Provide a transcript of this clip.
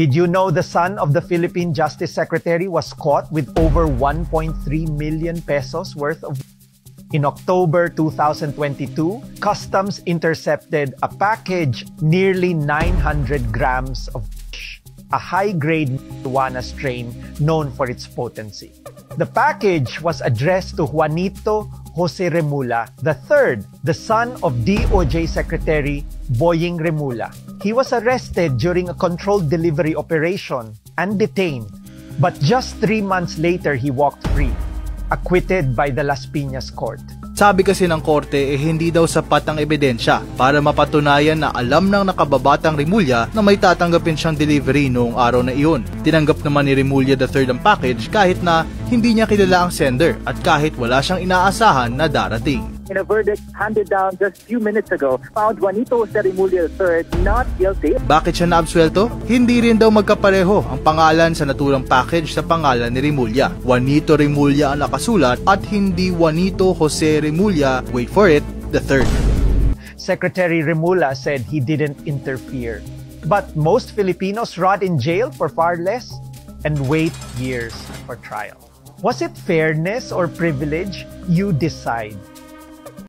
Did you know the son of the Philippine Justice Secretary was caught with over 1.3 million pesos worth of? In October 2022, Customs intercepted a package nearly 900 grams of a high-grade marijuana strain known for its potency. The package was addressed to Juanito Jose Remula III, the son of DOJ Secretary Boying Remula. He was arrested during a controlled delivery operation and detained, but just 3 months later he walked free, acquitted by the Las Piñas court. Sabi kasi ng korte hindi daw sapat ang ebidensya para mapatunayan na alam ng nakababatang Remulla na may tatanggapin siyang delivery noong araw na iyon. Tinanggap naman ni Remulla III ang package kahit na hindi niya kilala ang sender at kahit wala siyang inaasahan na darating. In a verdict handed down just few minutes ago, found Juanito Jose Remula III not guilty. Bakit siya naabsuelto? Hindi rin daw magkapareho ang pangalan sa naturang package sa pangalan ni Remulla. Juanito Remulla ang nakasulat at hindi Juanito Jose Remulla, wait for it, III. Secretary Remula said he didn't interfere. But most Filipinos rot in jail for far less and wait years for trial. Was it fairness or privilege? You decide.